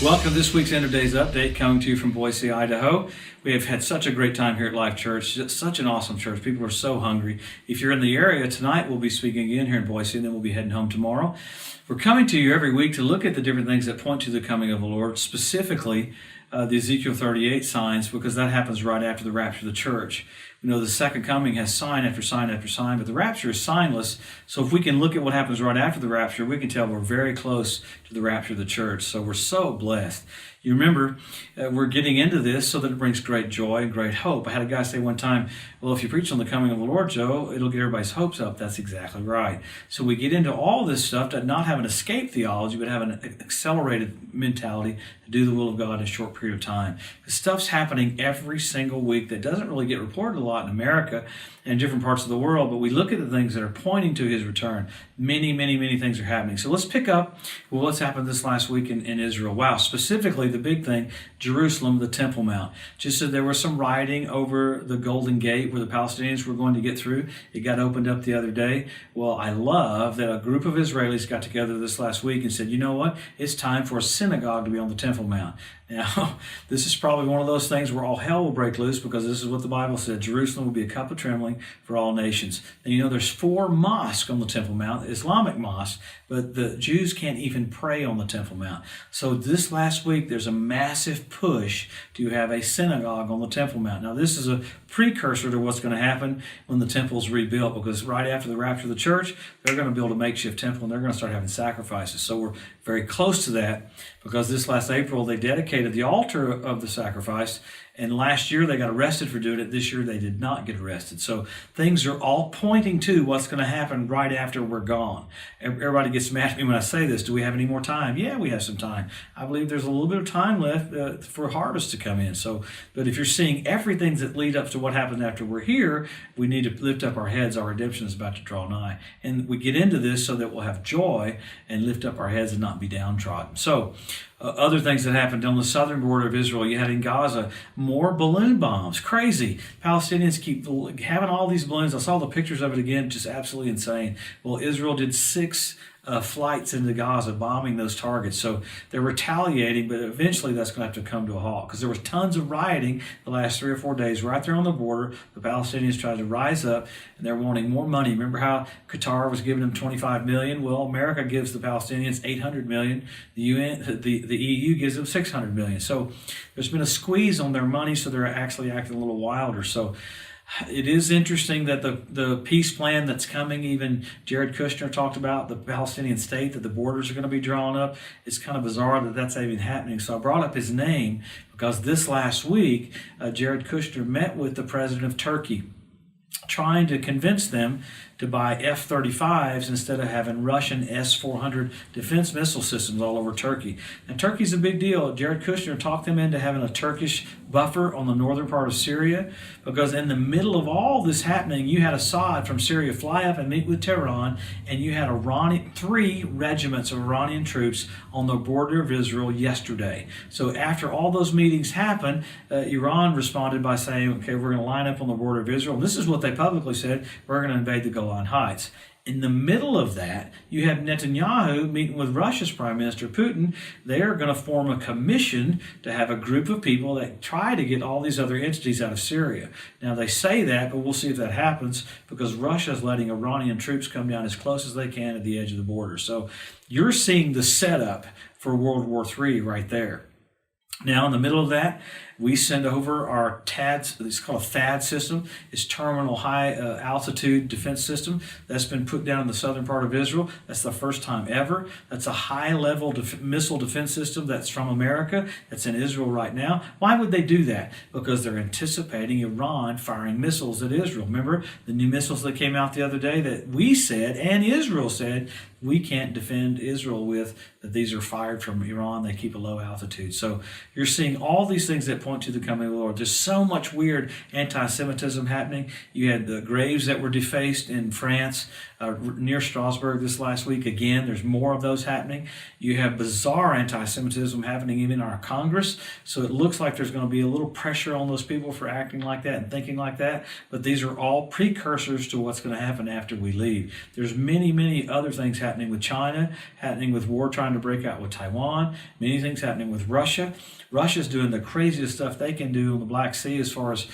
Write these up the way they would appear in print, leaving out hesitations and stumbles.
Welcome to this week's End of Days Update, coming to you from Boise, Idaho. We have had such a great time here at Life Church. It's such an awesome church. People are so hungry. If you're in the area tonight, we'll be speaking again here in Boise, and then we'll be heading home tomorrow. We're coming to you every week to look at the different things that point to the coming of the Lord, specifically the Ezekiel 38 signs, because that happens right after the rapture of the church. We know the second coming has sign after sign after sign, but the rapture is signless. So if we can look at what happens right after the rapture, we can tell we're very close to the rapture of the church. So we're so blessed. You remember, we're getting into this so that it brings great joy and great hope. I had a guy say one time, well, if you preach on the coming of the Lord, Joe, it'll get everybody's hopes up. That's exactly right. So we get into all this stuff to not have an escape theology, but have an accelerated mentality to do the will of God in a short period of time. The stuff's happening every single week that doesn't really get reported a lot in America and different parts of the world, but we look at the things that are pointing to his return. Many, many, many things are happening. So let's pick up what's happened this last week in Israel. Wow, specifically the big thing, Jerusalem, the Temple Mount. Just so there was some rioting over the Golden Gate where the Palestinians were going to get through. It got opened up the other day. Well, I love that a group of Israelis got together this last week and said, you know what? It's time for a synagogue to be on the Temple Mount. Now, this is probably one of those things where all hell will break loose, because this is what the Bible said. Jerusalem will be a cup of trembling for all nations. And you know, there's 4 mosques on the Temple Mount, Islamic mosques, but the Jews can't even pray on the Temple Mount. So this last week, there's a massive push to have a synagogue on the Temple Mount. Now, this is a precursor to what's going to happen when the temple's rebuilt, because right after the rapture of the church, they're going to build a makeshift temple and they're going to start having sacrifices. So we're very close to that, because this last April, they dedicated the altar of the sacrifice, and last year they got arrested for doing it. This year they did not get arrested. So things are all pointing to what's going to happen right after we're gone. Everybody gets mad at me when I say this. Do we have any more time? Yeah, we have some time. I believe there's a little bit of time left for harvest to come in. So, but if you're seeing everything that lead up to what happens after we're here, we need to lift up our heads. Our redemption is about to draw nigh. And we get into this so that we'll have joy and lift up our heads and not be downtrodden. So, other things that happened on the southern border of Israel, you had in Gaza more balloon bombs. Crazy. Palestinians keep having all these balloons. I saw the pictures of it again, just absolutely insane. Well, Israel did 6 flights into Gaza, bombing those targets. So they're retaliating, but eventually that's going to have to come to a halt, because there was tons of rioting the last 3 or 4 days right there on the border. The Palestinians tried to rise up, and they're wanting more money. Remember how Qatar was giving them $25 million? Well, America gives the Palestinians $800 million. The EU gives them $600 million. So there's been a squeeze on their money, so they're actually acting a little wilder. So it is interesting that the peace plan that's coming, even Jared Kushner talked about the Palestinian state, that the borders are going to be drawn up. It's kind of bizarre that that's even happening. So I brought up his name because this last week, Jared Kushner met with the president of Turkey, trying to convince them to buy F-35s instead of having Russian S-400 defense missile systems all over Turkey. And Turkey's a big deal. Jared Kushner talked them into having a Turkish buffer on the northern part of Syria, because in the middle of all this happening, you had Assad from Syria fly up and meet with Tehran, and you had 3 regiments of Iranian troops on the border of Israel yesterday. So after all those meetings happened, Iran responded by saying, okay, we're going to line up on the border of Israel. And this is what they publicly said: we're going to invade the Golan Heights. In the middle of that, you have Netanyahu meeting with Russia's Prime Minister Putin. They are going to form a commission to have a group of people that try to get all these other entities out of Syria. Now, they say that, but we'll see if that happens, because Russia is letting Iranian troops come down as close as they can at the edge of the border. So you're seeing the setup for World War III right there. Now, in the middle of that, we send over our THAAD, it's called a THAAD system. It's Terminal High Altitude Defense System. That's been put down in the southern part of Israel. That's the first time ever. That's a high-level missile defense system that's from America. That's in Israel right now. Why would they do that? Because they're anticipating Iran firing missiles at Israel. Remember the new missiles that came out the other day that we said, and Israel said, we can't defend Israel with, that these are fired from Iran. They keep a low altitude. So you're seeing all these things that point point to the coming of the Lord. There's so much weird anti-Semitism happening. You had the graves that were defaced in France near Strasbourg this last week. Again, there's more of those happening. You have bizarre anti-Semitism happening even in our Congress. So it looks like there's going to be a little pressure on those people for acting like that and thinking like that. But these are all precursors to what's going to happen after we leave. There's many, many other things happening with China, happening with war trying to break out with Taiwan, many things happening with Russia. Russia's doing the craziest stuff they can do on the Black Sea as far as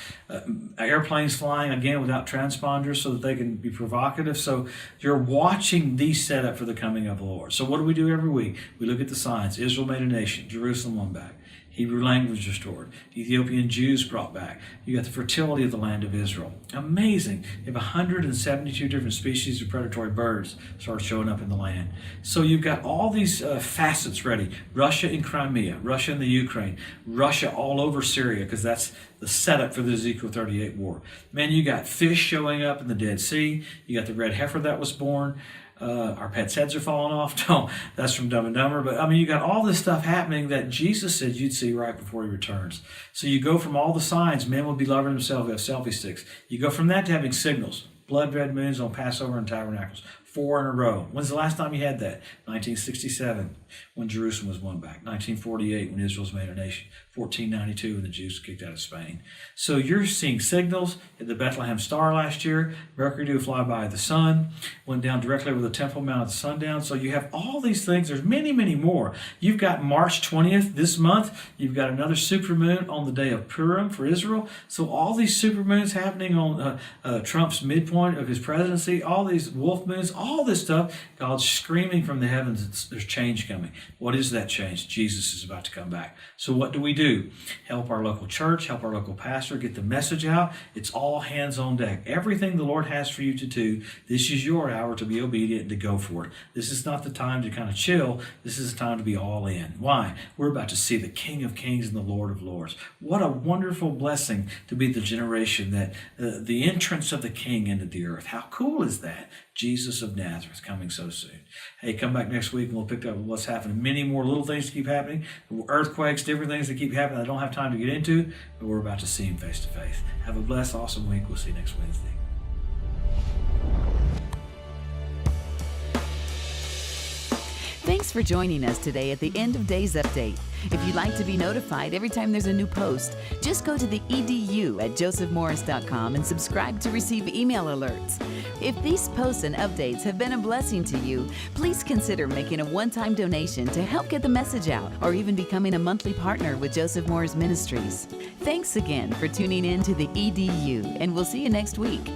airplanes flying, again, without transponders so that they can be provocative. So you're watching these set up for the coming of the Lord. So what do we do every week? We look at the signs. Israel made a nation. Jerusalem won back. Hebrew language restored. Ethiopian Jews brought back. You got the fertility of the land of Israel. Amazing. You have 172 different species of predatory birds start showing up in the land. So you've got all these facets ready. Russia in Crimea, Russia in the Ukraine, Russia all over Syria, because that's the setup for the Ezekiel 38 war. Man, you got fish showing up in the Dead Sea. You got the red heifer that was born. Our pets' heads are falling off. No, that's from Dumb and Dumber. But I mean, you got all this stuff happening that Jesus said you'd see right before he returns. So you go from all the signs, men will be loving themselves, have selfie sticks. You go from that to having signals, blood red moons on Passover and Tabernacles, 4 in a row. When's the last time you had that? 1967, when Jerusalem was won back. 1948, when Israel's made a nation. 1492, when the Jews kicked out of Spain. So you're seeing signals at the Bethlehem Star last year. Mercury do fly by the sun. Went down directly over the Temple Mount at the sundown. So you have all these things. There's many, many more. You've got March 20th this month. You've got another supermoon on the day of Purim for Israel. So all these supermoons happening on Trump's midpoint of his presidency. All these wolf moons. All this stuff. God's screaming from the heavens. There's change coming. What is that change? Jesus is about to come back. So what do we do? Help our local church, help our local pastor get the message out. It's all hands on deck. Everything the Lord has for you to do, this is your hour to be obedient and to go for it. This is not the time to kind of chill. This is the time to be all in. Why? We're about to see the King of Kings and the Lord of Lords. What a wonderful blessing to be the generation that the entrance of the King into the earth. How cool is that? Jesus of Nazareth coming so soon. Hey, come back next week and we'll pick up what's happening. Many more little things keep happening. Earthquakes, different things that keep happening I don't have time to get into, but we're about to see him face to face. Have a blessed, awesome week. We'll see you next Wednesday. Thanks for joining us today at the End of Days Update. If you'd like to be notified every time there's a new post, just go to the EDU at josephmorris.com and subscribe to receive email alerts. If these posts and updates have been a blessing to you, please consider making a one-time donation to help get the message out, or even becoming a monthly partner with Joseph Morris Ministries. Thanks again for tuning in to the EDU, and we'll see you next week.